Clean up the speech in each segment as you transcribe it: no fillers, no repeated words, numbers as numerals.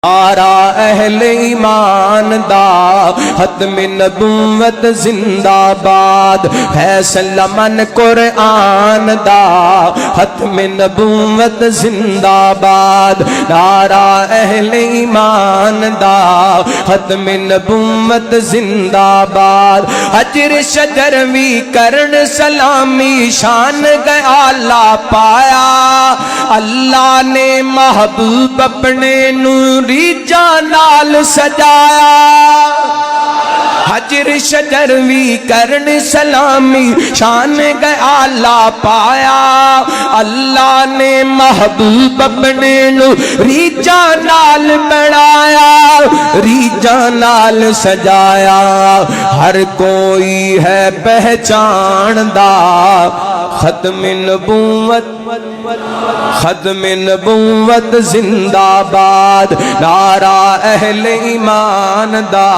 نعرہ اہل ایمان دا ختم نبوت زندہ باد، فیصلہ من قرآن دا ختم نبوت زندہ باد، نعرہ اہل ایمان دا ختم نبوت زندہ باد، حجر شجر وی کرن سلامی شان گیا لا پایا، اللہ نے محبوب اپنے نوری جانال سجایا، حجر شجر وی کرن سلامی شان گیا لا پایا، اللہ نے محبوب اپنے نوری جانال بنایا، ریجا نال سجایا، ہر کوئی ہے پہچان دا ختم نبوت ختم نبوت زندہ باد، نعرہ اہل ایمان دا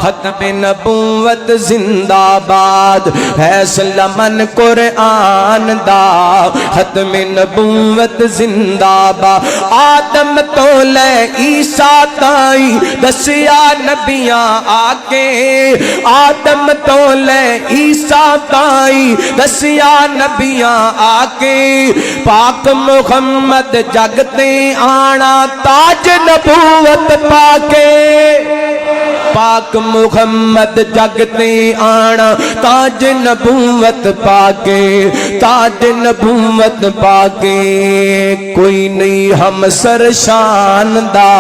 ختم نبوت زندہ باد، فیصلہ من قرآن دا ختم نبوت زندہ باد، آدم تو لے عیسیٰ تائیں دسیا نبیاں آکے، آدم تو لے عیسیٰ تائیں دسیا نبیاں آکے، پاک محمد جگتے آنا تاج نبوت پاکے، پاک محمد جگتے آنا تاج نبوت پاکے، تاج نبوت پاکے، کوئی نہیں ہم سر شان دا،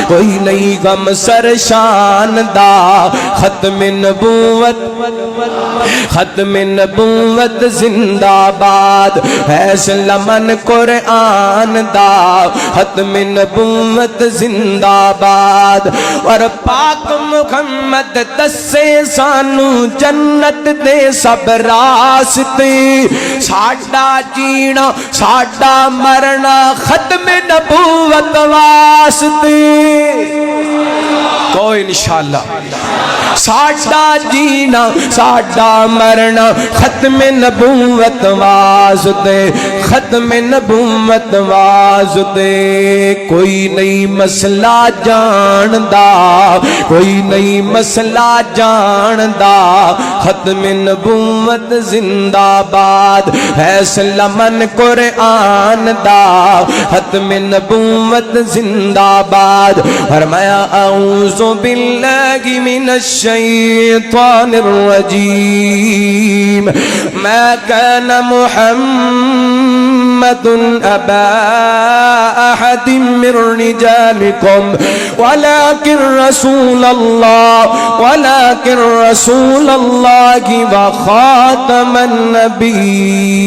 کوئی نہیں غم سر شان دا، ختم نبوت ختم نبوت زندہ باد، فیصلہ من قرآن دا ختم نبوت زندہ باد، اور پاک محمد دسے سانو جنت دے سب راستے، ساڈا جینا ساڈا مرنا ختم نبوت واسطے، تو انشاءاللہ ساڈا جینا ساڈا مرنا ختم نبوت واسطے، ختم نبوت واسطے، کوئی نہیں مسئلہ جاندا، کوئی نہیں مسئلہ جاندا، ختم نبوت زندہ باد، فیصلہ من قرآن دا ختم نبوت زندہ باد، فرمایا اعوذ باللہ من الشیطان الرجیم، ما كان محمد أبا أحد من رجالكم ولكن رسول الله وخاتم النبيين